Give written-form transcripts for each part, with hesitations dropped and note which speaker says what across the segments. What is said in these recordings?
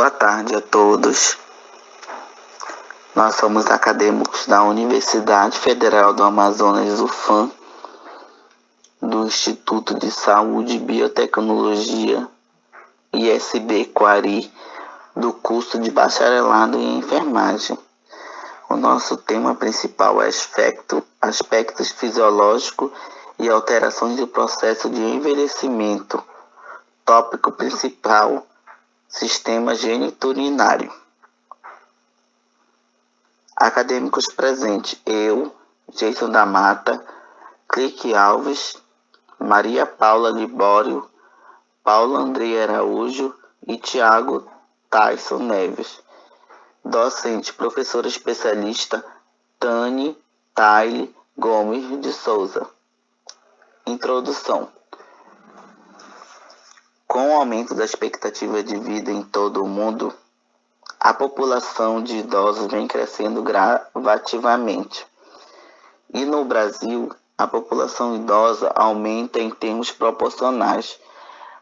Speaker 1: Boa tarde a todos. Nós somos acadêmicos da Universidade Federal do Amazonas, UFAM, do Instituto de Saúde e Biotecnologia, ISB Quari, do curso de Bacharelado em Enfermagem. O nosso tema principal é aspectos fisiológicos e alterações do processo de envelhecimento. Tópico principal: sistema geniturinário. Acadêmicos presentes: eu, Jason da Mata, Clique Alves, Maria Paula Libório, Paulo Andrei Araújo e Tiago Tyson Neves. Docente, professora especialista Tani Taile Gomes de Souza. Introdução. Com o aumento da expectativa de vida em todo o mundo, a população de idosos vem crescendo gradativamente. E no Brasil, a população idosa aumenta em termos proporcionais,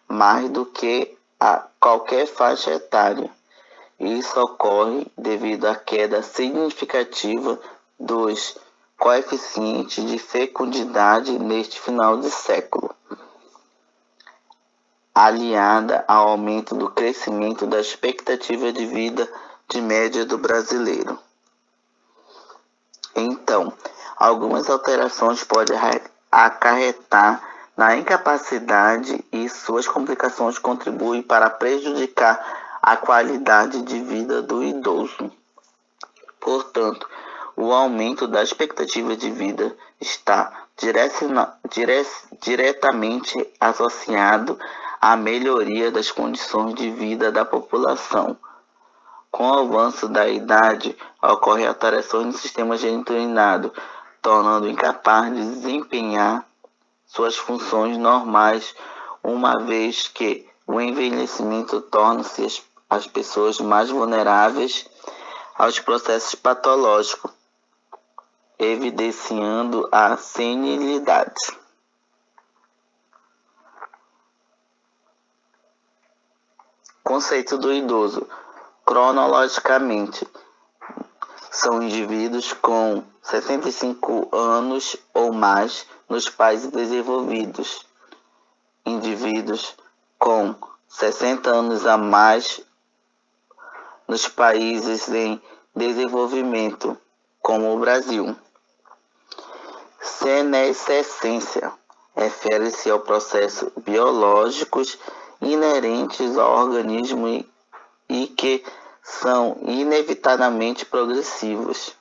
Speaker 1: mais do que a qualquer faixa etária. Isso ocorre devido à queda significativa dos coeficientes de fecundidade neste final de século, aliada ao aumento do crescimento da expectativa de vida de média do brasileiro. Então, algumas alterações podem acarretar na incapacidade e suas complicações contribuem para prejudicar a qualidade de vida do idoso. Portanto, o aumento da expectativa de vida está diretamente associado à melhoria das condições de vida da população. Com o avanço da idade, ocorrem alterações no sistema geniturinário, tornando incapaz de desempenhar suas funções normais, uma vez que o envelhecimento torna-se as pessoas mais vulneráveis aos processos patológicos, evidenciando a senilidade. Conceito do idoso. Cronologicamente, são indivíduos com 65 anos ou mais nos países desenvolvidos, indivíduos com 60 anos a mais nos países em desenvolvimento, como o Brasil. Senescência refere-se ao processo biológicos inerentes ao organismo e que são inevitavelmente progressivos.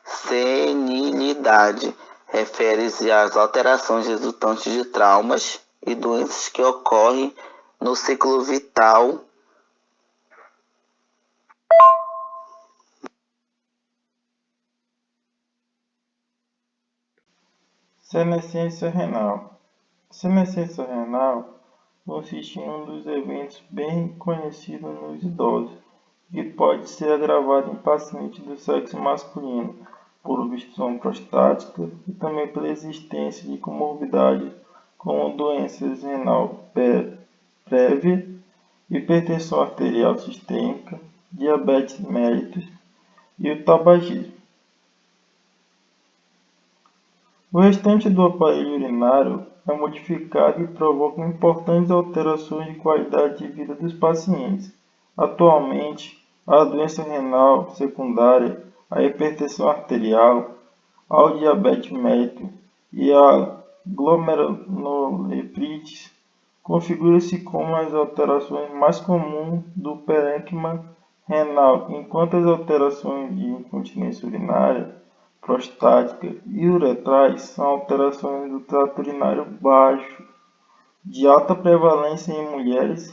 Speaker 1: Senilidade refere-se às alterações resultantes de traumas e doenças que ocorrem no ciclo vital
Speaker 2: Senescência renal. Senescência renal consiste em um dos eventos bem conhecidos nos idosos, que pode ser agravado em pacientes do sexo masculino por obstrução prostática e também pela existência de comorbidades como doenças renal prévia, hipertensão arterial sistêmica, diabetes mellitus e o tabagismo. O restante do aparelho urinário é modificado e provoca importantes alterações de qualidade de vida dos pacientes. Atualmente, a doença renal secundária, a hipertensão arterial, ao diabetes mellitus e a glomerulonefrite configuram-se como as alterações mais comuns do parênquima renal, enquanto as alterações de incontinência urinária, prostática e uretrais são alterações do trato urinário baixo, de alta prevalência em mulheres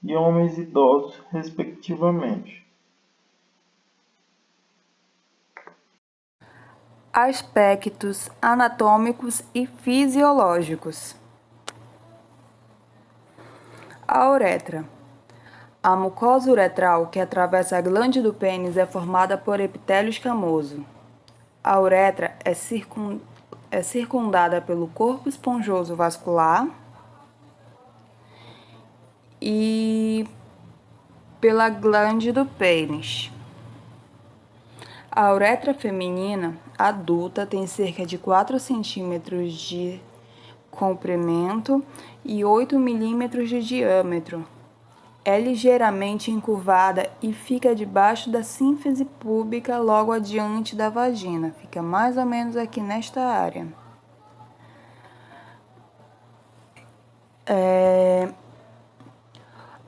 Speaker 2: e homens idosos, respectivamente.
Speaker 3: Aspectos anatômicos e fisiológicos. A uretra. A mucosa uretral que atravessa a glande do pênis é formada por epitélio escamoso. A uretra é circundada pelo corpo esponjoso vascular e pela glande do pênis. A uretra feminina adulta tem cerca de 4 centímetros de comprimento e 8 milímetros de diâmetro. É ligeiramente encurvada e fica debaixo da sínfise púbica, logo adiante da vagina. Fica mais ou menos aqui nesta área.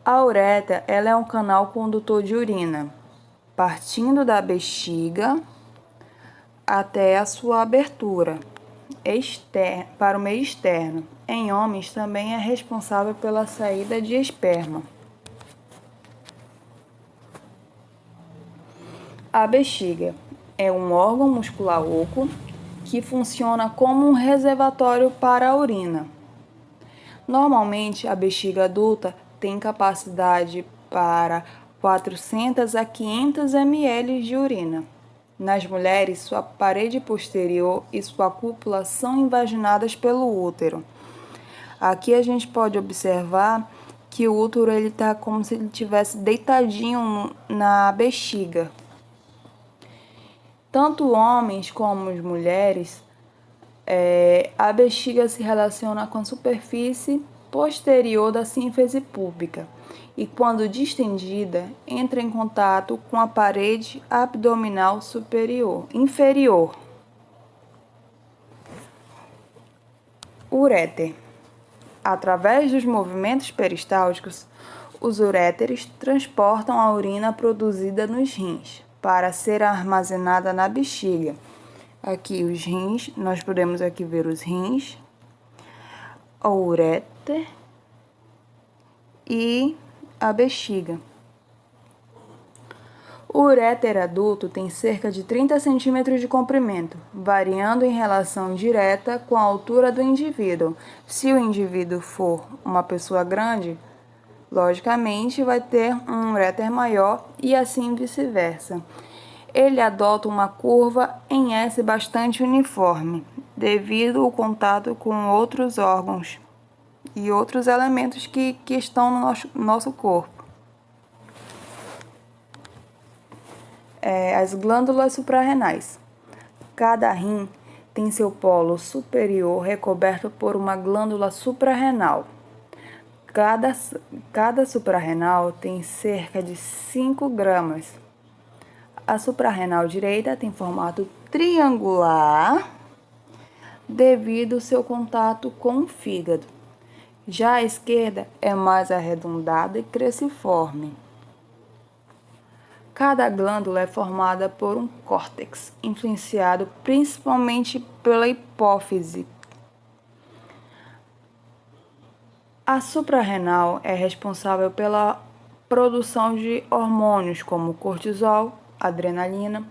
Speaker 3: A uretra, ela é um canal condutor de urina, partindo da bexiga até a sua abertura para o meio externo. Em homens, também é responsável pela saída de esperma. A bexiga é um órgão muscular oco que funciona como um reservatório para a urina. Normalmente, a bexiga adulta tem capacidade para 400 a 500 ml de urina. Nas mulheres, sua parede posterior e sua cúpula são invaginadas pelo útero. Aqui a gente pode observar que o útero está como se ele estivesse deitadinho na bexiga. Tanto homens como as mulheres, a bexiga se relaciona com a superfície posterior da sínfise púbica e, quando distendida, entra em contato com a parede abdominal inferior. Uréter. Através dos movimentos peristálticos, os uréteres transportam a urina produzida nos rins para ser armazenada na bexiga. Aqui os rins, nós podemos aqui ver os rins, o uréter e a bexiga. O uréter adulto tem cerca de 30 centímetros de comprimento, variando em relação direta com a altura do indivíduo. Se o indivíduo for uma pessoa grande, logicamente vai ter um uréter maior e assim vice-versa. Ele adota uma curva em S bastante uniforme, devido ao contato com outros órgãos e outros elementos que estão no nosso corpo. As glândulas suprarrenais. Cada rim tem seu polo superior recoberto por uma glândula suprarrenal. Cada suprarrenal tem cerca de 5 gramas. A suprarrenal direita tem formato triangular devido ao seu contato com o fígado. Já a esquerda é mais arredondada e cruciforme. Cada glândula é formada por um córtex, influenciado principalmente pela hipófise. A suprarrenal é responsável pela produção de hormônios como cortisol, adrenalina,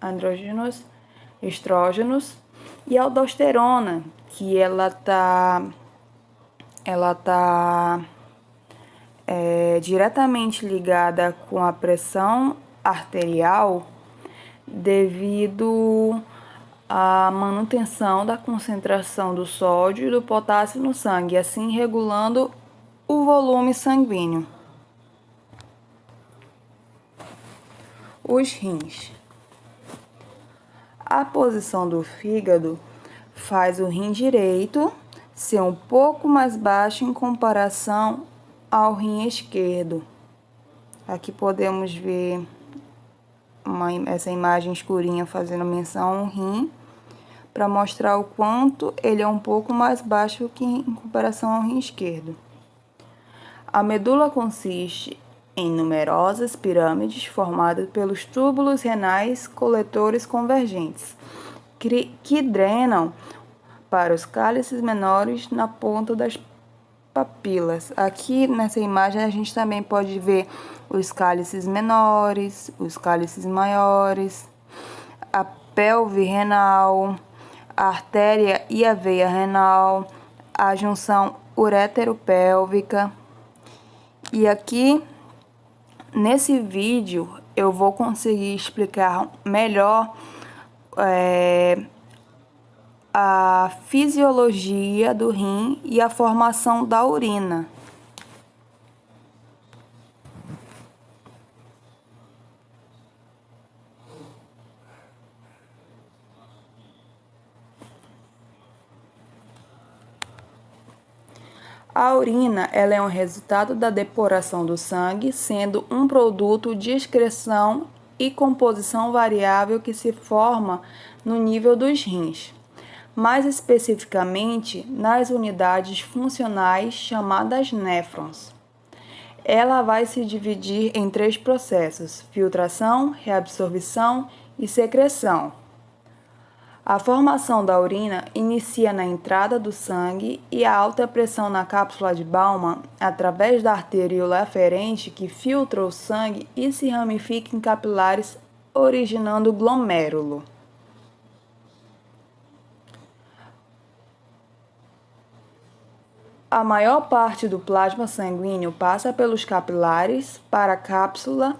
Speaker 3: andrógenos, estrógenos e aldosterona, que ela tá diretamente ligada com a pressão arterial devido à manutenção da concentração do sódio e do potássio no sangue, assim regulando o volume sanguíneo. Os rins. A posição do fígado faz o rim direito ser um pouco mais baixo em comparação ao rim esquerdo. Aqui podemos ver essa imagem escurinha fazendo menção ao rim, para mostrar o quanto ele é um pouco mais baixo que em comparação ao rim esquerdo. A medula consiste em numerosas pirâmides formadas pelos túbulos renais coletores convergentes, que drenam para os cálices menores na ponta das papilas. Aqui nessa imagem a gente também pode ver os cálices menores, os cálices maiores, a pelve renal, a artéria e a veia renal, a junção uretero-pélvica. E aqui nesse vídeo eu vou conseguir explicar melhor a fisiologia do rim e a formação da urina. A urina ela é um resultado da depuração do sangue, sendo um produto de excreção e composição variável que se forma no nível dos rins, mais especificamente nas unidades funcionais chamadas néfrons. Ela vai se dividir em 3 processos: filtração, reabsorção e secreção. A formação da urina inicia na entrada do sangue e a alta pressão na cápsula de Bowman, através da arteríola aferente que filtra o sangue e se ramifica em capilares, originando glomérulo. A maior parte do plasma sanguíneo passa pelos capilares para a cápsula,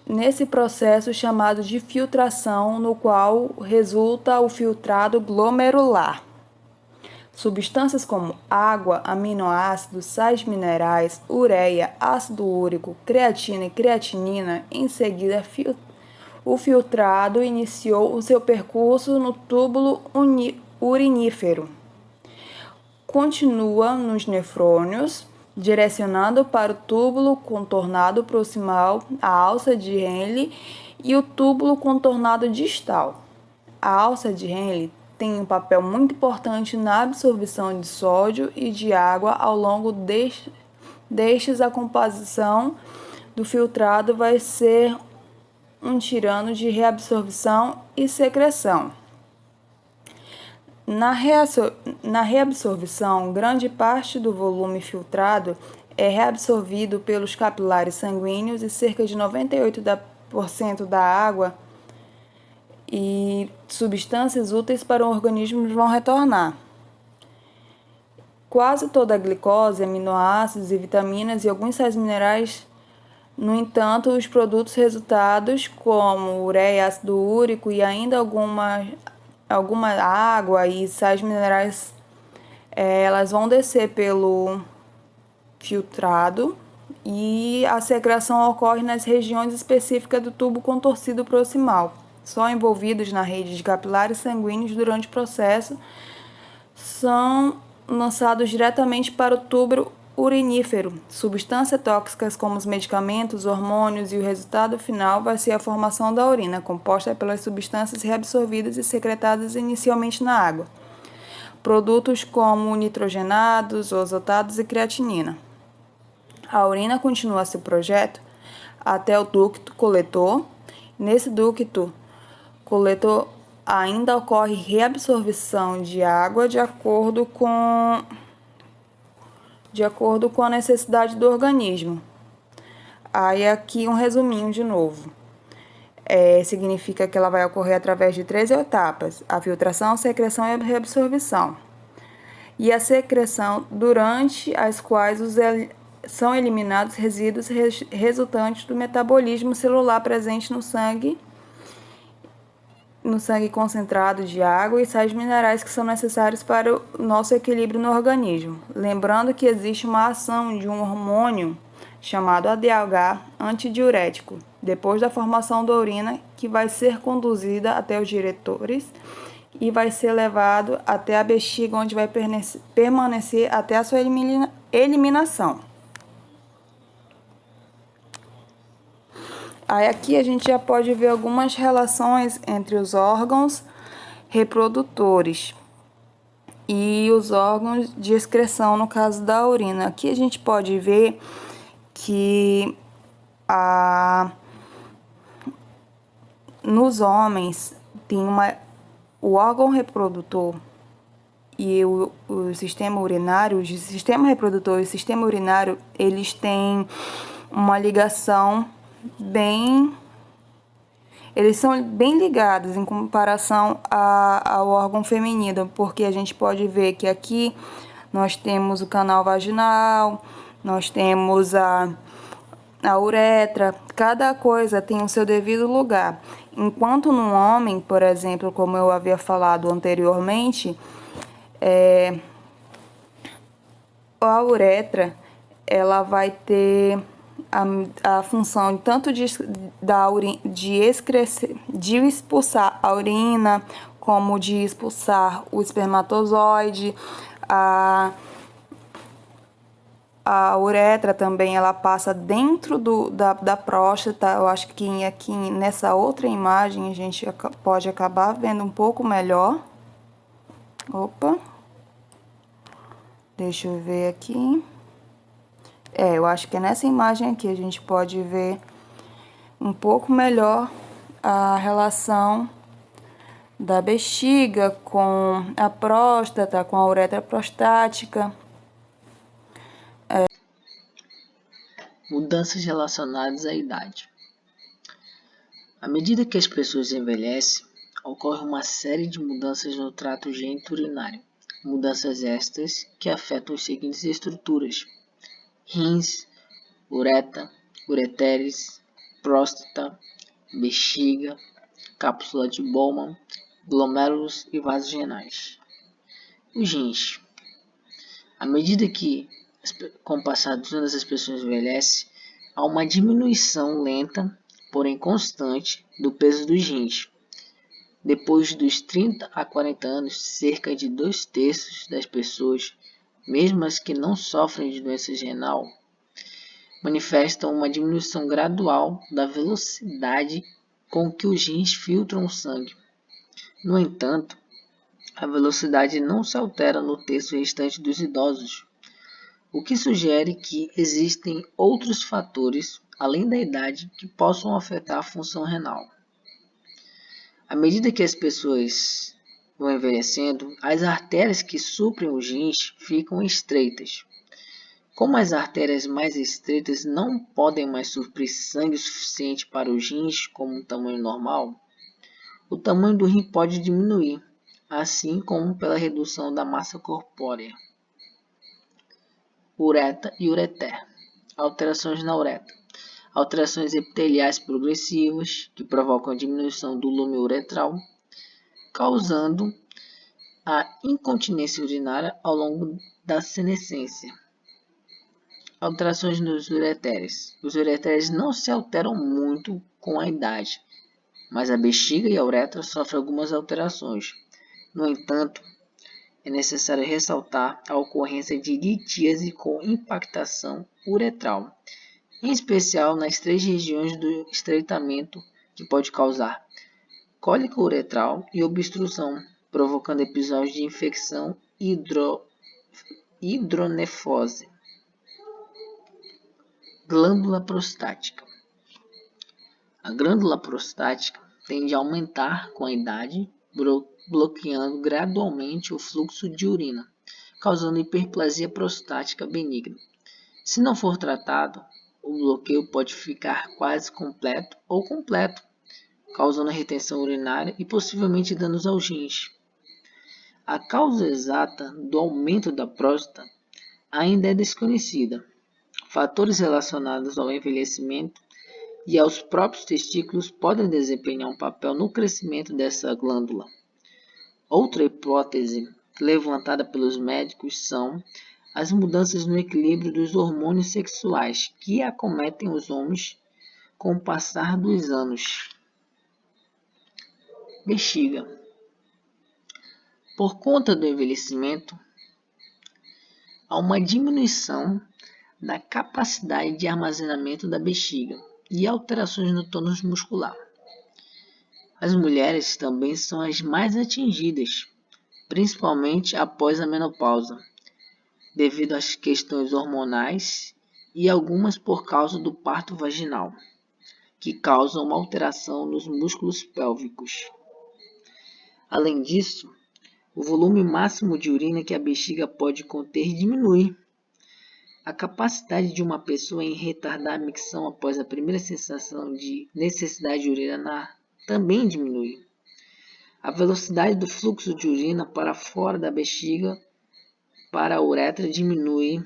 Speaker 3: nesse processo chamado de filtração, no qual resulta o filtrado glomerular. Substâncias como água, aminoácidos, sais minerais, ureia, ácido úrico, creatina e creatinina, em seguida o filtrado iniciou o seu percurso no túbulo urinífero. Continua nos nefrônios, direcionando para o túbulo contornado proximal, a alça de Henle, e o túbulo contornado distal. A alça de Henle tem um papel muito importante na absorção de sódio e de água ao longo destes. A composição do filtrado vai ser um tirano de reabsorção e secreção. Na reabsorção, grande parte do volume filtrado é reabsorvido pelos capilares sanguíneos e cerca de 98% da água e substâncias úteis para o organismo vão retornar. Quase toda a glicose, aminoácidos e vitaminas e alguns sais minerais. No entanto, os produtos resultados, como ureia, ácido úrico e ainda alguma água e sais minerais, elas vão descer pelo filtrado e a secreção ocorre nas regiões específicas do tubo contorcido proximal. Só envolvidos na rede de capilares sanguíneos durante o processo são lançados diretamente para o tubo urinífero. Substâncias tóxicas como os medicamentos, hormônios, e o resultado final vai ser a formação da urina, composta pelas substâncias reabsorvidas e secretadas inicialmente na água. Produtos como nitrogenados, azotados e creatinina. A urina continua seu projeto até o ducto coletor. Nesse ducto coletor ainda ocorre reabsorção de água de acordo com a necessidade do organismo. Aí aqui um resuminho de novo. Significa que ela vai ocorrer através de 3 etapas: a filtração, a secreção e a reabsorção. E a secreção, durante as quais são eliminados resíduos resultantes do metabolismo celular presente no sangue concentrado de água e sais minerais que são necessários para o nosso equilíbrio no organismo. Lembrando que existe uma ação de um hormônio chamado ADH antidiurético, depois da formação da urina, que vai ser conduzida até os diretores e vai ser levado até a bexiga, onde vai permanecer até a sua eliminação. Aí aqui a gente já pode ver algumas relações entre os órgãos reprodutores e os órgãos de excreção, no caso da urina. Aqui a gente pode ver que nos homens tem o órgão reprodutor e o sistema urinário, o sistema reprodutor e o sistema urinário, eles têm uma ligação eles são bem ligados em comparação ao órgão feminino, porque a gente pode ver que aqui nós temos o canal vaginal, nós temos a uretra, cada coisa tem o seu devido lugar. Enquanto no homem, por exemplo, como eu havia falado anteriormente, a uretra ela vai ter a função tanto de expulsar a urina, como de expulsar o espermatozoide, A uretra também, ela passa dentro da próstata. Eu acho que aqui nessa outra imagem a gente pode acabar vendo um pouco melhor. Opa. Deixa eu ver aqui. Eu acho que é nessa imagem aqui a gente pode ver um pouco melhor a relação da bexiga com a próstata, com a uretra prostática.
Speaker 4: Mudanças relacionadas à idade. À medida que as pessoas envelhecem, ocorre uma série de mudanças no trato geniturinário. Mudanças estas que afetam as seguintes estruturas: rins, uretra, ureteres, próstata, bexiga, cápsula de Bowman, glomérulos e vasos renais. Os rins. À medida que, com o passar dos anos, as pessoas envelhecem, há uma diminuição lenta, porém constante, do peso dos rins. Depois dos 30 a 40 anos, cerca de 2/3 das pessoas, mesmo as que não sofrem de doença renal, manifestam uma diminuição gradual da velocidade com que os rins filtram o sangue. No entanto, a velocidade não se altera no terço restante dos idosos, o que sugere que existem outros fatores, além da idade, que possam afetar a função renal. À medida que as pessoas vão envelhecendo, as artérias que suprem os rins ficam estreitas. Como as artérias mais estreitas não podem mais suprir sangue suficiente para os rins como um tamanho normal, o tamanho do rim pode diminuir, assim como pela redução da massa corpórea. Uretra e ureter. Alterações na uretra. Alterações epiteliais progressivas, que provocam a diminuição do lume uretral, causando a incontinência urinária ao longo da senescência. Alterações nos ureteres. Os ureteres não se alteram muito com a idade, mas a bexiga e a uretra sofrem algumas alterações. No entanto, é necessário ressaltar a ocorrência de litíase com impactação uretral, em especial nas 3 regiões do estreitamento, que pode causar cólica uretral e obstrução, provocando episódios de infecção e hidronefrose. Glândula prostática. A glândula prostática tende a aumentar com a idade, bloqueando gradualmente o fluxo de urina, causando hiperplasia prostática benigna. Se não for tratado, o bloqueio pode ficar quase completo ou completo, causando retenção urinária e possivelmente danos aos rins. A causa exata do aumento da próstata ainda é desconhecida. Fatores relacionados ao envelhecimento e aos próprios testículos podem desempenhar um papel no crescimento dessa glândula. Outra hipótese levantada pelos médicos são as mudanças no equilíbrio dos hormônios sexuais que acometem os homens com o passar dos anos. Bexiga. Por conta do envelhecimento, há uma diminuição da capacidade de armazenamento da bexiga e alterações no tônus muscular. As mulheres também são as mais atingidas, principalmente após a menopausa, devido às questões hormonais e algumas por causa do parto vaginal, que causam uma alteração nos músculos pélvicos. Além disso, o volume máximo de urina que a bexiga pode conter diminui. A capacidade de uma pessoa em retardar a micção após a primeira sensação de necessidade urinar também diminui. A velocidade do fluxo de urina para fora da bexiga para a uretra diminui.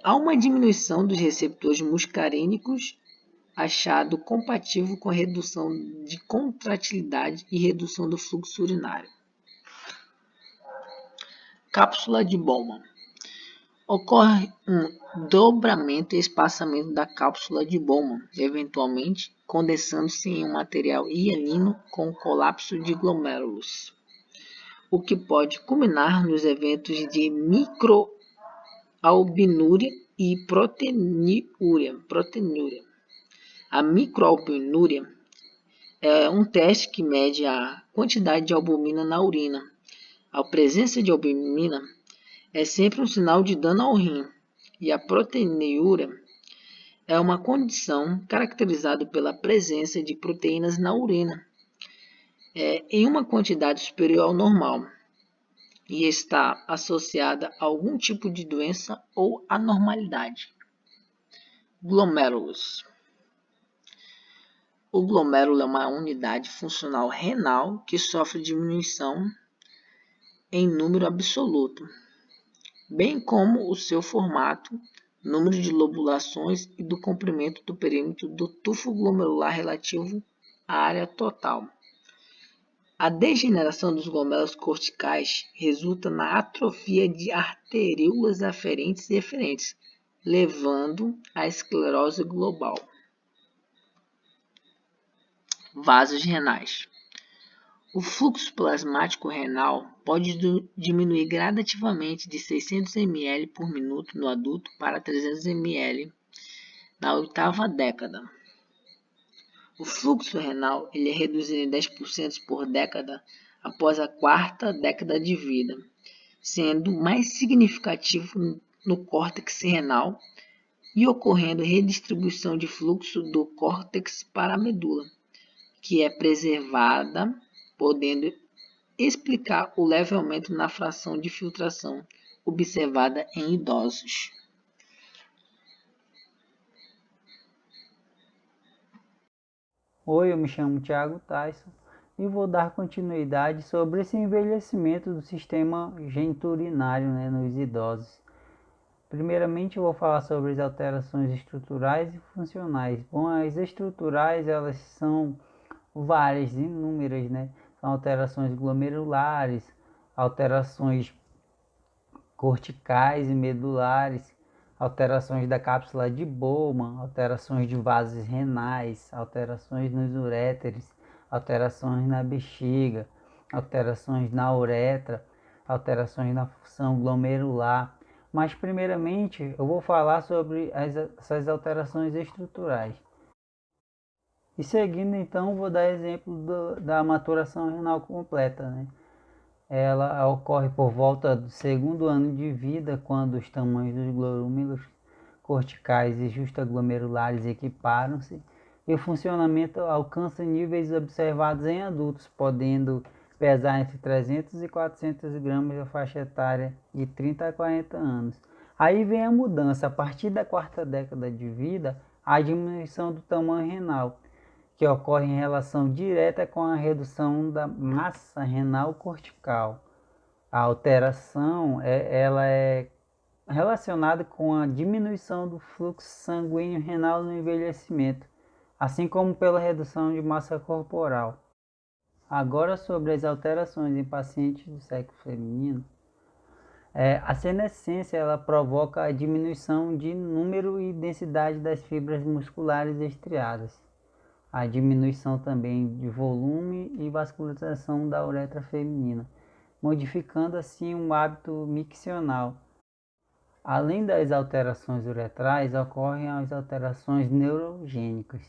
Speaker 4: Há uma diminuição dos receptores muscarínicos, achado compatível com a redução de contratilidade e redução do fluxo urinário. Cápsula de Bowman. Ocorre um dobramento e espaçamento da cápsula de Bowman, eventualmente condensando-se em um material hialino com colapso de glomérulos, o que pode culminar nos eventos de albuminúria e proteinúria. A microalbuminúria é um teste que mede a quantidade de albumina na urina. A presença de albumina é sempre um sinal de dano ao rim, e a proteinúria é uma condição caracterizada pela presença de proteínas na urina em uma quantidade superior ao normal e está associada a algum tipo de doença ou anormalidade. Glomérulos. O glomérulo é uma unidade funcional renal que sofre diminuição em número absoluto, bem como o seu formato, número de lobulações e do comprimento do perímetro do tufo glomerular relativo à área total. A degeneração dos glomérulos corticais resulta na atrofia de arteríolas aferentes e eferentes, levando à esclerose global. Vasos renais. O fluxo plasmático renal pode diminuir gradativamente de 600 ml por minuto no adulto para 300 ml na 8ª década. O fluxo renal é reduzido em 10% por década após a 4ª década de vida, sendo mais significativo no córtex renal e ocorrendo redistribuição de fluxo do córtex para a medula, que é preservada, podendo explicar o leve aumento na fração de filtração observada em idosos.
Speaker 5: Oi, eu me chamo Thiago Tyson e vou dar continuidade sobre esse envelhecimento do sistema geniturinário, nos idosos. Primeiramente, eu vou falar sobre as alterações estruturais e funcionais. Bom, as estruturais, elas são várias, inúmeras, São alterações glomerulares, alterações corticais e medulares, alterações da cápsula de Bowman, alterações de vasos renais, alterações nos uréteres, alterações na bexiga, alterações na uretra, alterações na função glomerular. Mas primeiramente eu vou falar sobre essas alterações estruturais. E seguindo então vou dar exemplo da maturação renal completa, Ela ocorre por volta do 2º ano de vida, quando os tamanhos dos glômerulos corticais e justaglomerulares equiparam-se e o funcionamento alcança níveis observados em adultos, podendo pesar entre 300 e 400 gramas na faixa etária de 30 a 40 anos. Aí vem a mudança. A partir da 4ª década de vida, a diminuição do tamanho renal, que ocorre em relação direta com a redução da massa renal cortical. A alteração ela é relacionada com a diminuição do fluxo sanguíneo renal no envelhecimento, assim como pela redução de massa corporal. Agora sobre as alterações em pacientes do sexo feminino. A senescência ela provoca a diminuição de número e densidade das fibras musculares estriadas, a diminuição também de volume e vascularização da uretra feminina, modificando assim um hábito miccional. Além das alterações uretrais, ocorrem as alterações neurogênicas,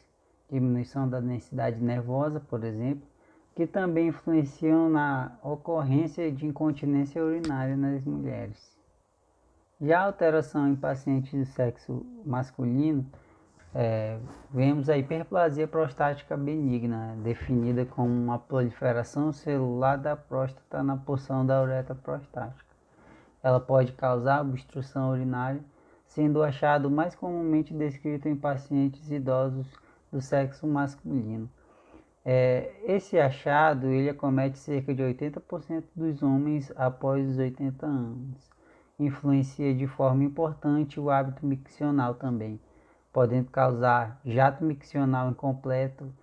Speaker 5: diminuição da densidade nervosa, por exemplo, que também influenciam na ocorrência de incontinência urinária nas mulheres. Já a alteração em pacientes do sexo masculino, vemos a hiperplasia prostática benigna, definida como uma proliferação celular da próstata na porção da uretra prostática. Ela pode causar obstrução urinária, sendo o achado mais comumente descrito em pacientes idosos do sexo masculino. Esse achado ele acomete cerca de 80% dos homens após os 80 anos. Influencia de forma importante o hábito miccional também, podendo causar jato miccional incompleto,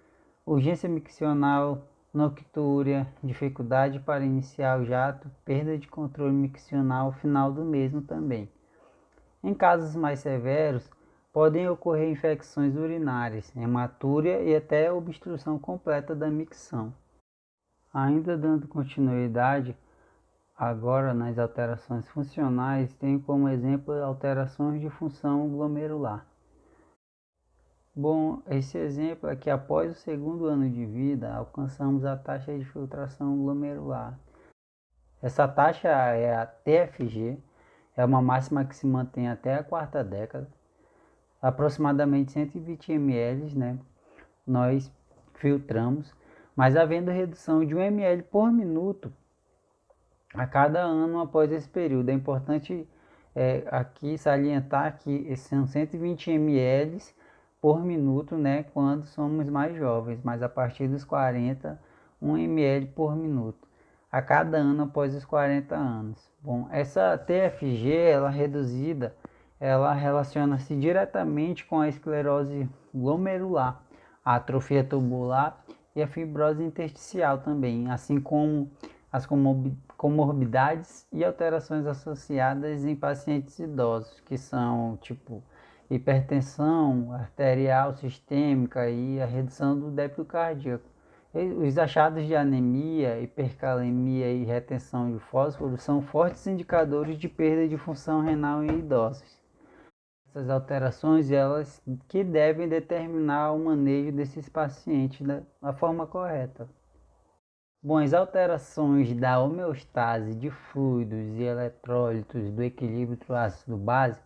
Speaker 5: urgência miccional, noctúria, dificuldade para iniciar o jato, perda de controle miccional ao final do mesmo também. Em casos mais severos, podem ocorrer infecções urinárias, hematúria e até obstrução completa da micção. Ainda dando continuidade, Agora, nas alterações funcionais, tenho como exemplo alterações de função glomerular. Bom, esse exemplo é que após o segundo ano de vida, alcançamos a taxa de filtração glomerular. Essa taxa é a TFG, é uma máxima que se mantém até a quarta década, aproximadamente 120 ml, né? Nós filtramos, mas havendo redução de 1 ml por minuto a cada ano após esse período. É importante aqui salientar que são 120 ml por minuto, né, quando somos mais jovens, mas a partir dos 40, 1 ml por minuto a cada ano após os 40 anos. Bom, essa TFG, ela reduzida, ela relaciona-se diretamente com a esclerose glomerular, a atrofia tubular e a fibrose intersticial também, assim como as comorbidades e alterações associadas em pacientes idosos, que são tipo hipertensão arterial sistêmica e a redução do débito cardíaco. Os achados de anemia, hipercalemia e retenção de fósforo são fortes indicadores de perda de função renal em idosos. Essas alterações elas que devem determinar o manejo desses pacientes da forma correta. Bom, as alterações da homeostase de fluidos e eletrólitos do equilíbrio ácido-base,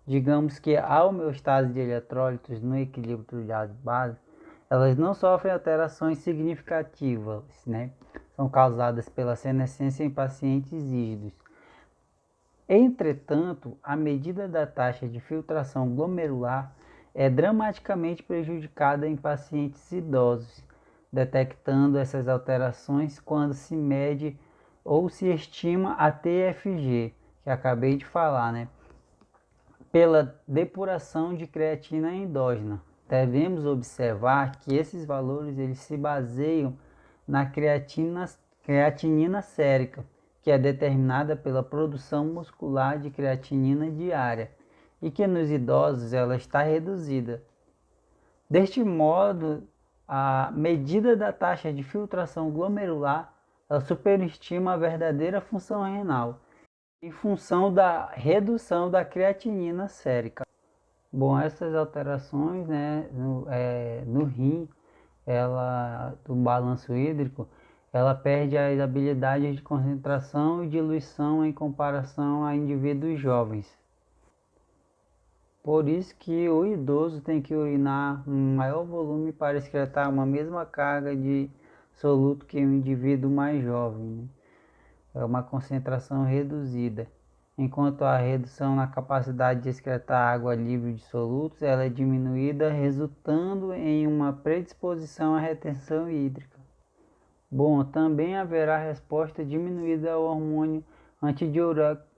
Speaker 5: digamos que a homeostase de eletrólitos no equilíbrio de ácido-base, elas não sofrem alterações significativas, né? São causadas pela senescência em pacientes rígidos. Entretanto, a medida da taxa de filtração glomerular é dramaticamente prejudicada em pacientes idosos, detectando essas alterações quando se mede ou se estima a TFG, que acabei de falar, né? Pela depuração de creatina endógena. Devemos observar que esses valores eles se baseiam na creatinina sérica, que é determinada pela produção muscular de creatinina diária e que nos idosos ela está reduzida. Deste modo, a medida da taxa de filtração glomerular ela superestima a verdadeira função renal em função da redução da creatinina sérica. Bom, essas alterações, né, no rim, do balanço hídrico, ela perde as habilidades de concentração e diluição em comparação a indivíduos jovens. Por isso que o idoso tem que urinar um maior volume para excretar uma mesma carga de soluto que um indivíduo mais jovem, né? É uma concentração reduzida. Enquanto a redução na capacidade de excretar água livre de solutos ela é diminuída, resultando em uma predisposição à retenção hídrica. Bom, também haverá resposta diminuída ao hormônio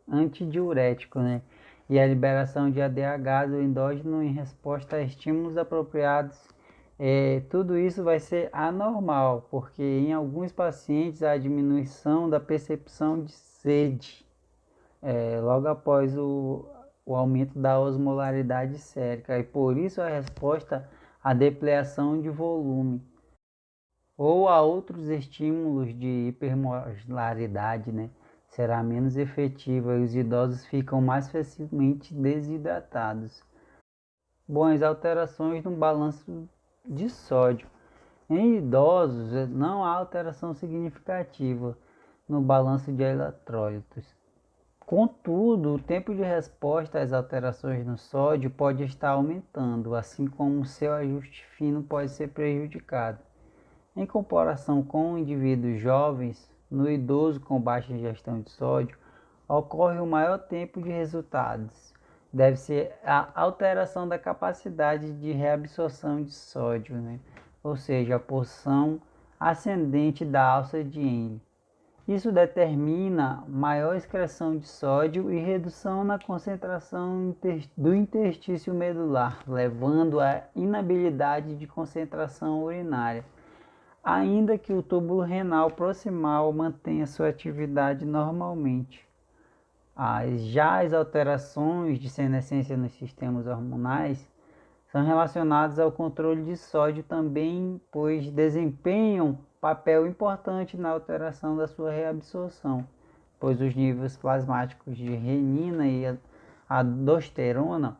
Speaker 5: antidiurético, né? E a liberação de ADH do endógeno em resposta a estímulos apropriados. Tudo isso vai ser anormal, porque em alguns pacientes há diminuição da percepção de sede, logo após o aumento da osmolaridade sérica, e por isso a resposta à depleação de volume, ou a outros estímulos de hipermolaridade, né? Será menos efetiva e os idosos ficam mais facilmente desidratados. Bom, as alterações no balanço de sódio. Em idosos, não há alteração significativa no balanço de eletrólitos. Contudo, o tempo de resposta às alterações no sódio pode estar aumentando, assim como o seu ajuste fino pode ser prejudicado. Em comparação com indivíduos jovens, no idoso com baixa ingestão de sódio, ocorre o maior tempo de resultados. Deve ser a alteração da capacidade de reabsorção de sódio, né? Ou seja, a porção ascendente da alça de Henle. Isso determina maior excreção de sódio e redução na concentração do interstício medular, levando à inabilidade de concentração urinária, ainda que o túbulo renal proximal mantenha sua atividade normalmente. Já as alterações de senescência nos sistemas hormonais são relacionadas ao controle de sódio também, pois desempenham papel importante na alteração da sua reabsorção. pois os níveis plasmáticos de renina e aldosterona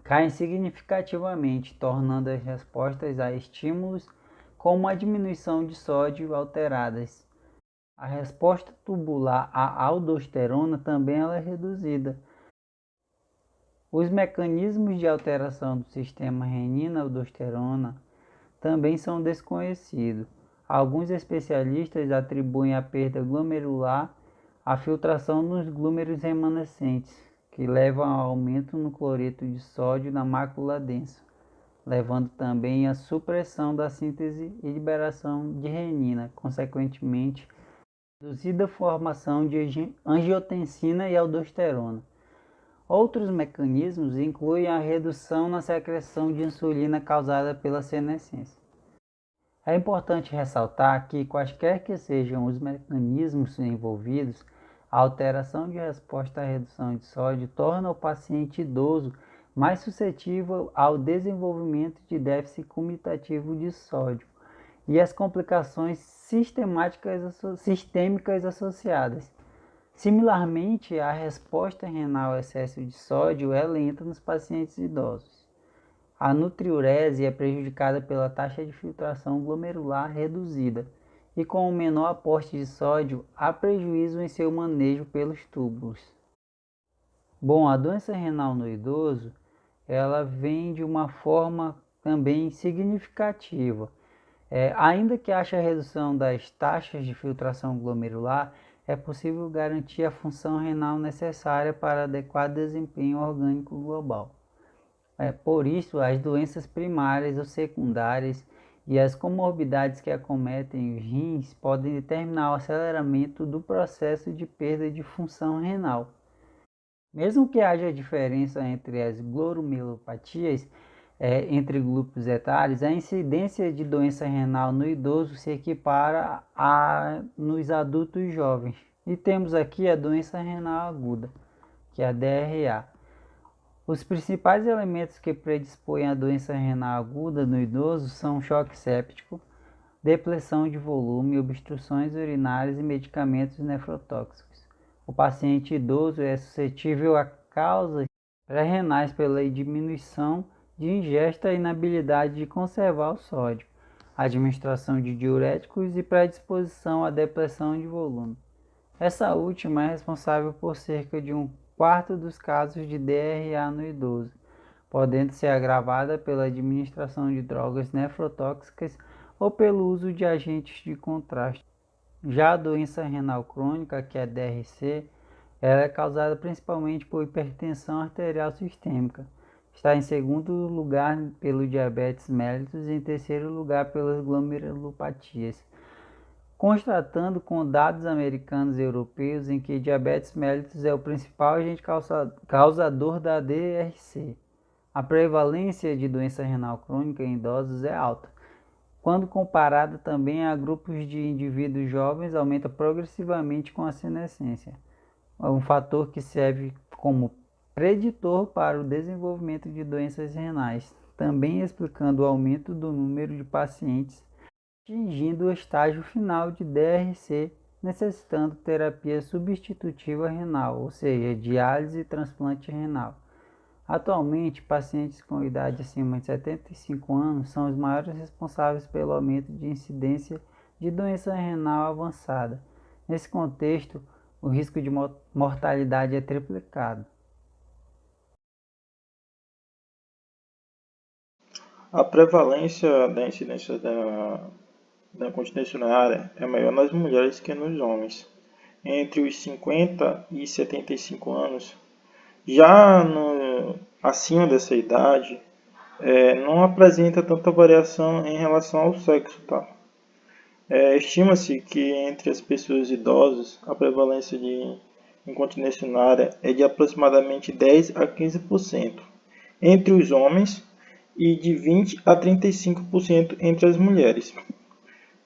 Speaker 5: caem significativamente, tornando as respostas a estímulos com uma diminuição de sódio alteradas. A resposta tubular à aldosterona também ela é reduzida. Os mecanismos de alteração do sistema renina-aldosterona também são desconhecidos. Alguns especialistas atribuem a perda glomerular à filtração nos glúmeros remanescentes, que levam ao aumento no cloreto de sódio na mácula densa, levando também à supressão da síntese e liberação de renina, consequentemente, reduzida a formação de angiotensina e aldosterona. Outros mecanismos incluem a redução na secreção de insulina causada pela senescência. É importante ressaltar que, quaisquer que sejam os mecanismos envolvidos, a alteração de resposta à redução de sódio torna o paciente idoso mais suscetível ao desenvolvimento de déficit comitativo de sódio e às complicações sistêmicas associadas. Similarmente, a resposta renal ao excesso de sódio é lenta nos pacientes idosos. A nutriurese é prejudicada pela taxa de filtração glomerular reduzida e com o menor aporte de sódio, há prejuízo em seu manejo pelos túbulos. Bom, a doença renal no idoso, ela vem de uma forma também significativa. Ainda que haja redução das taxas de filtração glomerular, é possível garantir a função renal necessária para adequado desempenho orgânico global. Por isso, as doenças primárias ou secundárias e as comorbidades que acometem os rins podem determinar o aceleramento do processo de perda de função renal. Mesmo que haja diferença entre as glomerulopatias, entre grupos etários, a incidência de doença renal no idoso se equipara nos adultos jovens. E temos aqui a doença renal aguda, que é a DRA. Os principais elementos que predispõem à doença renal aguda no idoso são choque séptico, depressão de volume, obstruções urinárias e medicamentos nefrotóxicos. O paciente idoso é suscetível a causas pré-renais pela diminuição de ingesta e inabilidade de conservar o sódio, administração de diuréticos e predisposição à depressão de volume. Essa última é responsável por cerca de 1/4 dos casos de DRA no idoso, podendo ser agravada pela administração de drogas nefrotóxicas ou pelo uso de agentes de contraste. Já a doença renal crônica, que é a DRC, ela é causada principalmente por hipertensão arterial sistêmica. Está em segundo lugar pelo diabetes mellitus e em terceiro lugar pelas glomerulopatias. Constatando com dados americanos e europeus em que diabetes mellitus é o principal agente causador da DRC. A prevalência de doença renal crônica em idosos é alta. Quando comparada também a grupos de indivíduos jovens, aumenta progressivamente com a senescência. É um fator que serve como preditor para o desenvolvimento de doenças renais, também explicando o aumento do número de pacientes atingindo o estágio final de DRC, necessitando terapia substitutiva renal, ou seja, diálise e transplante renal. Atualmente, pacientes com idade acima de 75 anos são os maiores responsáveis pelo aumento de incidência de doença renal avançada. Nesse contexto, o risco de mortalidade é triplicado.
Speaker 2: A prevalência da incidência da incontinência urinária é maior nas mulheres que nos homens, entre os 50 e 75 anos. Já acima dessa idade, não apresenta tanta variação em relação ao sexo. Tá? Estima-se que entre as pessoas idosas, a prevalência de incontinência urinária é de aproximadamente 10 a 15% entre os homens e de 20 a 35% entre as mulheres.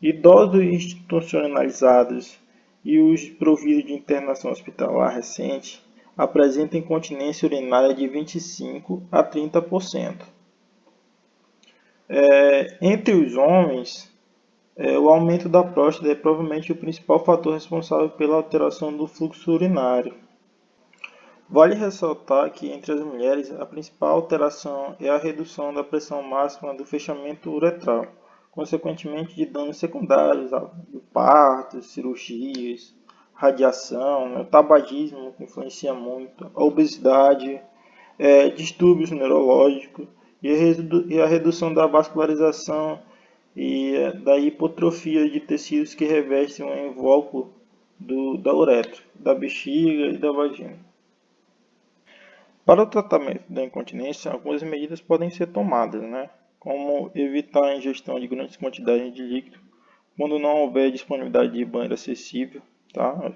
Speaker 2: Idosos institucionalizados e os providos de internação hospitalar recente apresentam incontinência urinária de 25 a 30%. Entre os homens, O aumento da próstata é provavelmente o principal fator responsável pela alteração do fluxo urinário. Vale ressaltar que entre as mulheres a principal alteração é a redução da pressão máxima do fechamento uretral, consequentemente de danos secundários, do parto, cirurgias, radiação, o tabagismo que influencia muito, a obesidade, distúrbios neurológicos e a redução da vascularização e da hipotrofia de tecidos que revestem o invólucro da uretra, da bexiga e da vagina. Para o tratamento da incontinência, algumas medidas podem ser tomadas, como evitar a ingestão de grandes quantidades de líquido, quando não houver disponibilidade de banheiro acessível, tá? O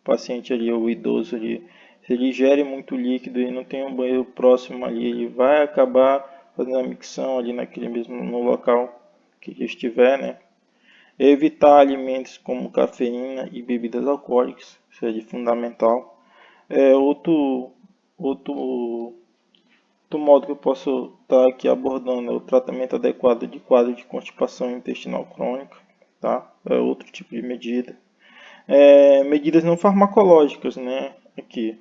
Speaker 2: paciente ali, o idoso ali, se ele ingere muito líquido e não tem um banheiro próximo ali, ele vai acabar fazendo a micção ali no local que ele estiver, Evitar alimentos como cafeína e bebidas alcoólicas, isso é de fundamental. Outro modo que eu posso estar aqui abordando é o tratamento adequado de quadro de constipação intestinal crônica, tá? É outro tipo de medida. Medidas não farmacológicas, aqui,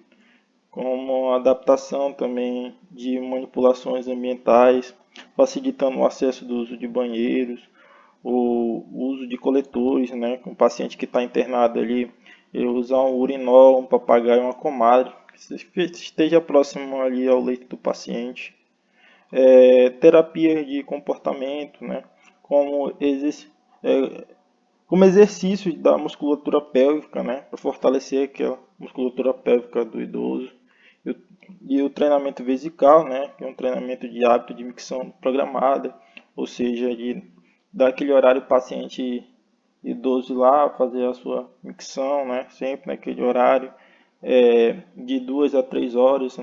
Speaker 2: como a adaptação também de manipulações ambientais, facilitando o acesso do uso de banheiros, o uso de coletores, com o paciente que está internado ali, usar um urinol, um papagaio, uma comadre, que esteja próximo ali ao leito do paciente. Terapias de comportamento, como, como exercícios da musculatura pélvica, para fortalecer aquela musculatura pélvica do idoso. E o treinamento vesical, que é um treinamento de hábito de micção programada, ou seja, de dar aquele horário para o paciente idoso lá fazer a sua micção, sempre naquele horário, de 2 a 3 horas,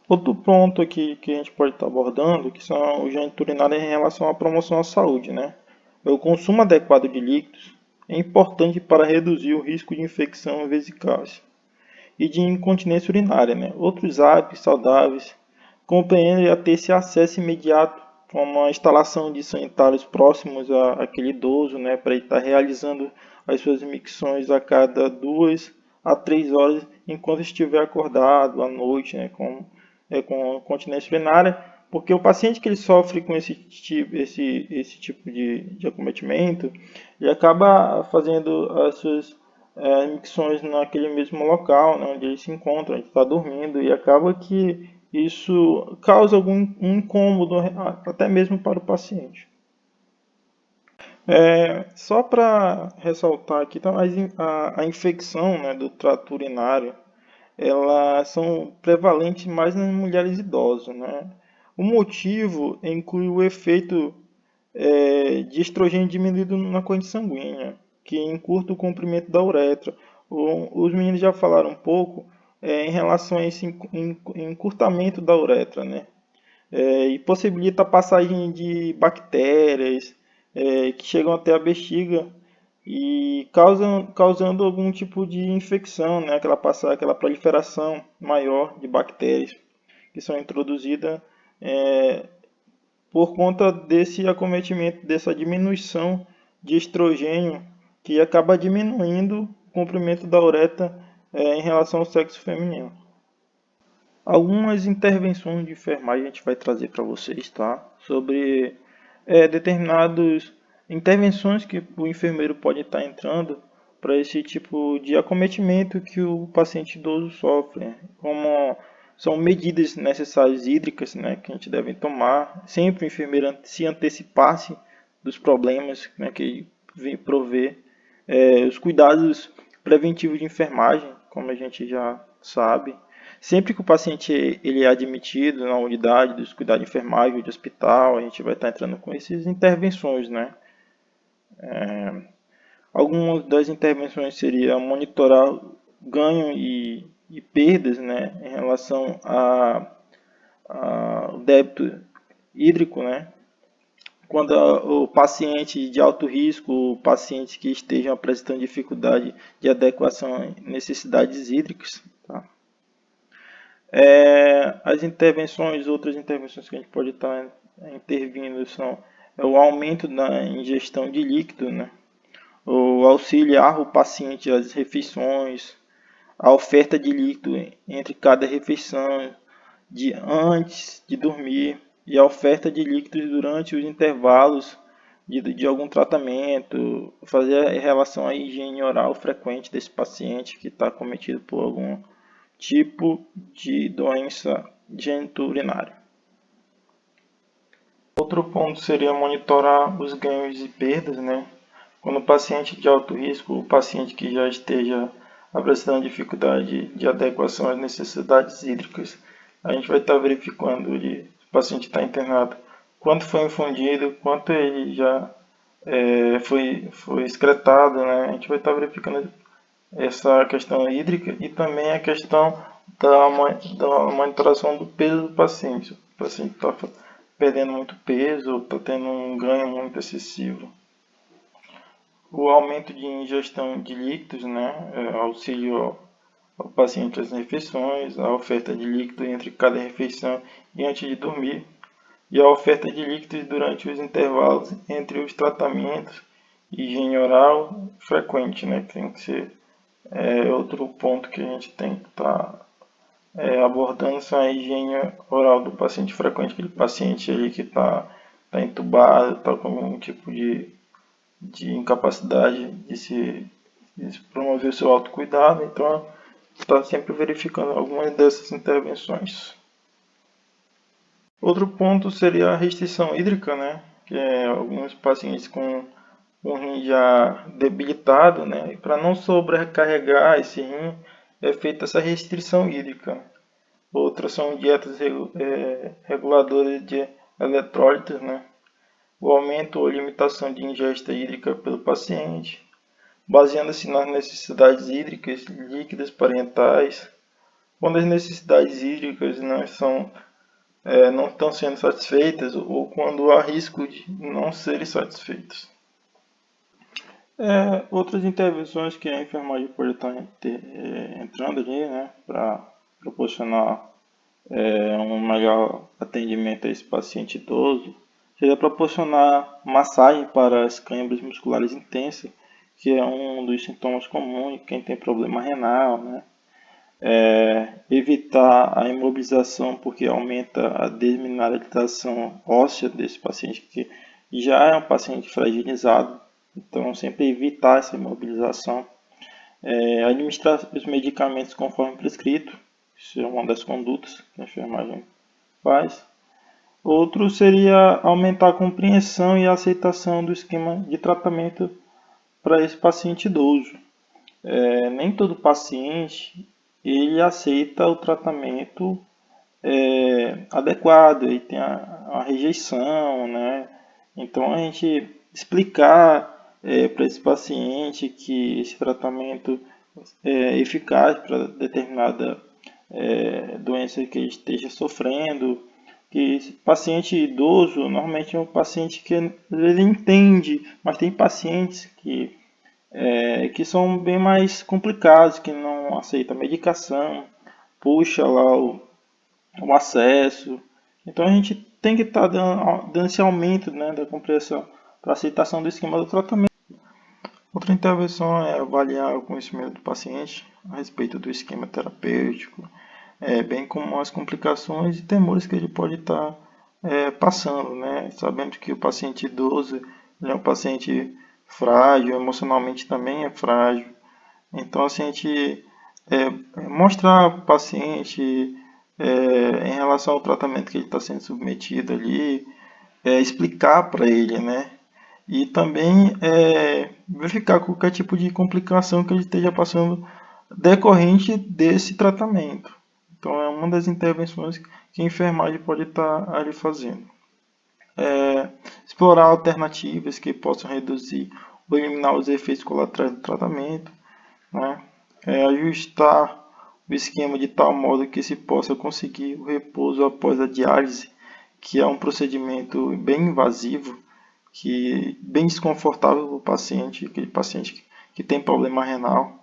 Speaker 2: Outro ponto aqui que a gente pode estar abordando, que são os geniturinários em relação à promoção à saúde, O consumo adequado de líquidos é importante para reduzir o risco de infecção vesicais e de incontinência urinária, Outros hábitos saudáveis compreendem a ter esse acesso imediato, como a instalação de sanitários próximos àquele idoso, para ele estar realizando as suas micções a cada 2 a 3 horas enquanto estiver acordado à noite, com continência urinária, porque o paciente que ele sofre com esse tipo de acometimento, ele acaba fazendo as suas micções naquele mesmo local, onde ele se encontra, ele está dormindo, e acaba que isso causa algum incômodo, até mesmo para o paciente. Só para ressaltar aqui, a infecção do trato urinário, elas são prevalentes mais nas mulheres idosas, O motivo inclui o efeito de estrogênio diminuído na corrente sanguínea, que encurta o comprimento da uretra. Os meninos já falaram um pouco em relação a esse encurtamento da uretra, e possibilita a passagem de bactérias que chegam até a bexiga e causando algum tipo de infecção, aquela proliferação maior de bactérias que são introduzidas por conta desse acometimento, dessa diminuição de estrogênio que acaba diminuindo o comprimento da uretra em relação ao sexo feminino. Algumas intervenções de enfermagem a gente vai trazer para vocês, tá? Sobre determinadas intervenções que o enfermeiro pode estar entrando para esse tipo de acometimento que o paciente idoso sofre, como são medidas necessárias hídricas, que a gente deve tomar. Sempre o enfermeiro se antecipar-se dos problemas, que vem prover. Os cuidados preventivos de enfermagem, como a gente já sabe. Sempre que o paciente ele é admitido na unidade dos cuidados de enfermagem ou de hospital, a gente vai estar entrando com essas intervenções, Algumas das intervenções seria monitorar ganho e perdas, em relação ao débito hídrico, Quando o paciente de alto risco, o paciente que estejam apresentando dificuldade de adequação a necessidades hídricas, tá? Outras intervenções que a gente pode estar intervindo são é o aumento da ingestão de líquido, né? O auxiliar o paciente às refeições, a oferta de líquido entre cada refeição, de antes de dormir, e a oferta de líquidos durante os intervalos de algum tratamento, fazer em relação à higiene oral frequente desse paciente que está cometido por algum tipo de doença geniturinária. Outro ponto seria monitorar os ganhos e perdas, né? Quando o paciente de alto risco, o paciente que já esteja apresentando dificuldade de adequação às necessidades hídricas, a gente vai estar verificando se o paciente está internado, quanto foi infundido, quanto ele já foi excretado, né? A gente vai estar verificando essa questão hídrica e também a questão da monitoração do peso do paciente. Se o paciente está perdendo muito peso, está tendo um ganho muito excessivo. O aumento de ingestão de líquidos, né, auxílio ao paciente às refeições, a oferta de líquido entre cada refeição e antes de dormir, e a oferta de líquidos durante os intervalos entre os tratamentos, higiene oral frequente, né, que tem que ser outro ponto que a gente tem que estar abordando, são a higiene oral do paciente frequente, aquele paciente ali que está entubado, está com algum tipo de incapacidade de se promover o seu autocuidado, então está sempre verificando algumas dessas intervenções. Outro ponto seria a restrição hídrica, né? Que é alguns pacientes com um rim já debilitado, né? E para não sobrecarregar esse rim, é feita essa restrição hídrica. Outras são dietas reguladoras de eletrólitos, né? O aumento ou limitação de ingesta hídrica pelo paciente, baseando-se nas necessidades hídricas líquidas parentais, quando as necessidades hídricas não estão sendo satisfeitas ou quando há risco de não serem satisfeitas. Outras intervenções que a enfermagem pode estar entrando ali, né, para proporcionar um melhor atendimento a esse paciente idoso, seria proporcionar massagem para as câimbras musculares intensas, que é um dos sintomas comuns de quem tem problema renal, né? Evitar a imobilização, porque aumenta a desmineralização óssea desse paciente, que já é um paciente fragilizado, então sempre evitar essa imobilização. Administrar os medicamentos conforme prescrito, isso é uma das condutas que a enfermagem faz. Outro seria aumentar a compreensão e a aceitação do esquema de tratamento para esse paciente idoso. Nem todo paciente ele aceita o tratamento adequado, ele tem a rejeição, né? Então a gente explicar para esse paciente que esse tratamento é eficaz para determinada doença que ele esteja sofrendo, que esse paciente idoso normalmente é um paciente que ele entende, mas tem pacientes que são bem mais complicados, que não aceitam medicação, puxa lá o acesso. Então a gente tem que estar dando esse aumento, né, da compreensão para aceitação do esquema do tratamento. Outra intervenção é avaliar o conhecimento do paciente a respeito do esquema terapêutico, bem como as complicações e temores que ele pode estar passando, né? Sabemos que o paciente idoso ele é um paciente frágil, emocionalmente também é frágil. Então, assim, a gente mostrar para o paciente em relação ao tratamento que ele está sendo submetido ali, explicar para ele, né? E também verificar qualquer tipo de complicação que ele esteja passando decorrente desse tratamento. Então, é uma das intervenções que a enfermagem pode estar ali fazendo. Explorar alternativas que possam reduzir ou eliminar os efeitos colaterais do tratamento, né? Ajustar o esquema de tal modo que se possa conseguir o repouso após a diálise, que é um procedimento bem invasivo, bem desconfortável para o paciente, aquele paciente que tem problema renal.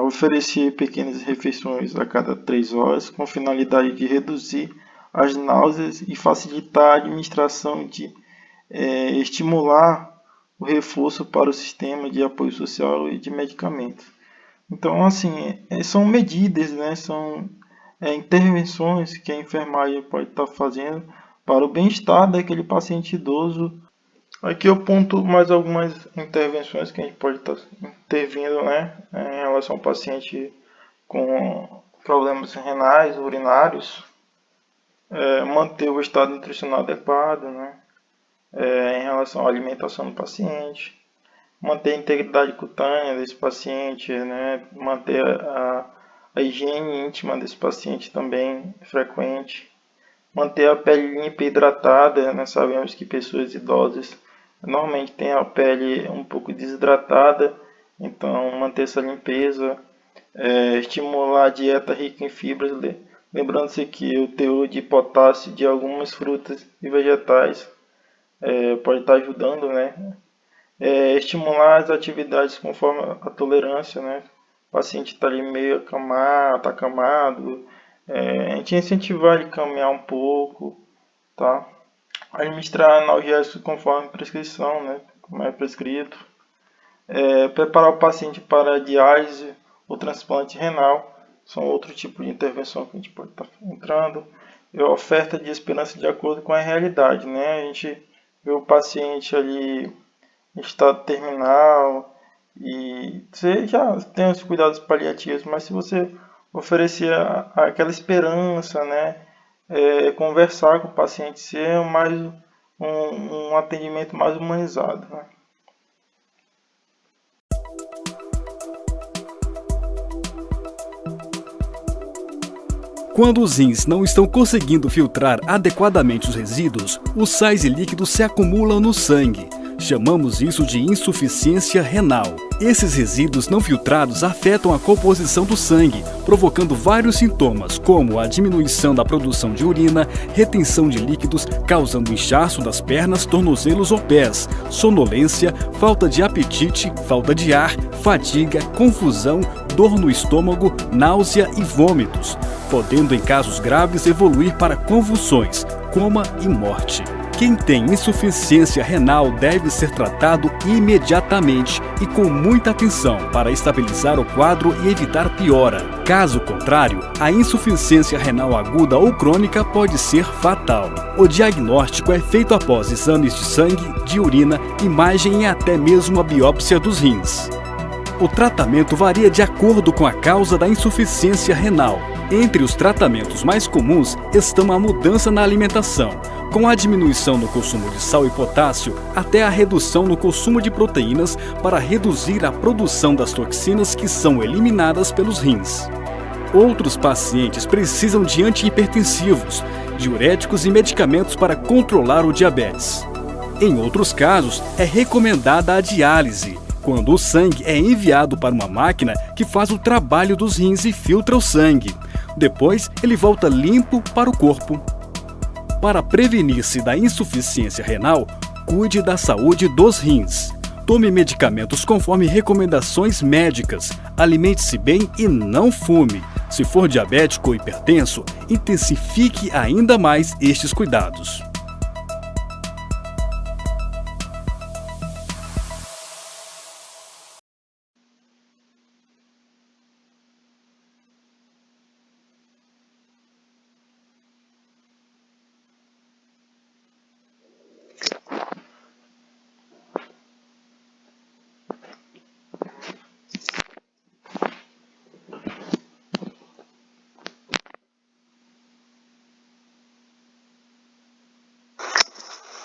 Speaker 2: Oferecer pequenas refeições a cada 3 horas, com finalidade de reduzir as náuseas e facilitar a administração de estimular o reforço para o sistema de apoio social e de medicamentos. Então, assim, são medidas, né, são intervenções que a enfermagem pode estar fazendo para o bem-estar daquele paciente idoso. Aqui eu ponto mais algumas intervenções que a gente pode estar intervindo, né, em relação ao paciente com problemas renais, urinários, manter o estado nutricional adequado, né, em relação à alimentação do paciente, manter a integridade cutânea desse paciente, né, manter a higiene íntima desse paciente também frequente, manter a pele limpa e hidratada, né, sabemos que pessoas idosas normalmente têm a pele um pouco desidratada, então manter essa limpeza, estimular a dieta rica em fibras, lembrando-se que o teor de potássio de algumas frutas e vegetais pode estar ajudando, né? Estimular as atividades conforme a tolerância, né? O paciente está ali meio acamado, está acamado, a gente incentivar ele a caminhar um pouco, tá? Administrar analgésicos conforme prescrição, né? Como é prescrito. Preparar o paciente para a diálise ou transplante renal, são outro tipo de intervenção que a gente pode estar entrando. E a oferta de esperança de acordo com a realidade, né? A gente vê o paciente ali em estado terminal e você já tem os cuidados paliativos, mas se você oferecer aquela esperança, né, conversar com o paciente, ser mais um atendimento mais humanizado, né?
Speaker 6: Quando os rins não estão conseguindo filtrar adequadamente os resíduos, os sais e líquidos se acumulam no sangue. Chamamos isso de insuficiência renal. Esses resíduos não filtrados afetam a composição do sangue, provocando vários sintomas, como a diminuição da produção de urina, retenção de líquidos, causando inchaço das pernas, tornozelos ou pés, sonolência, falta de apetite, falta de ar, fadiga, confusão, dor no estômago, náusea e vômitos, podendo em casos graves evoluir para convulsões, coma e morte. Quem tem insuficiência renal deve ser tratado imediatamente e com muita atenção para estabilizar o quadro e evitar piora. Caso contrário, a insuficiência renal aguda ou crônica pode ser fatal. O diagnóstico é feito após exames de sangue, de urina, imagem e até mesmo a biópsia dos rins. O tratamento varia de acordo com a causa da insuficiência renal. Entre os tratamentos mais comuns estão a mudança na alimentação, com a diminuição no consumo de sal e potássio, até a redução no consumo de proteínas para reduzir a produção das toxinas que são eliminadas pelos rins. Outros pacientes precisam de antihipertensivos, diuréticos e medicamentos para controlar o diabetes. Em outros casos, é recomendada a diálise, quando o sangue é enviado para uma máquina que faz o trabalho dos rins e filtra o sangue. Depois, ele volta limpo para o corpo. Para prevenir-se da insuficiência renal, cuide da saúde dos rins. Tome medicamentos conforme recomendações médicas. Alimente-se bem e não fume. Se for diabético ou hipertenso, intensifique ainda mais estes cuidados.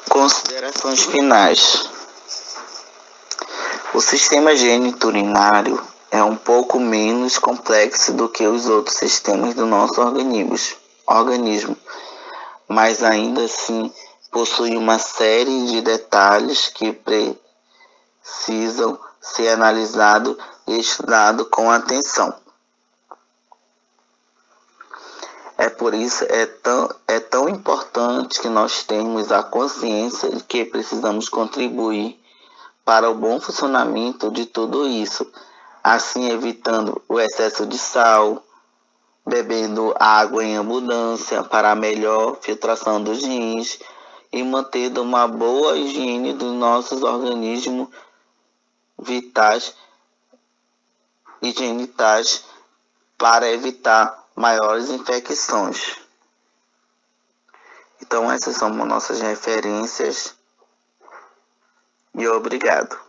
Speaker 1: Considerações finais. O sistema geniturinário é um pouco menos complexo do que os outros sistemas do nosso organismo, mas ainda assim possui uma série de detalhes que precisam ser analisados e estudados com atenção. Por isso é tão importante que nós tenhamos a consciência de que precisamos contribuir para o bom funcionamento de tudo isso, assim evitando o excesso de sal, bebendo água em abundância para a melhor filtração dos rins e manter uma boa higiene dos nossos organismos vitais e genitais para evitar maiores infecções. Então essas são nossas referências e obrigado.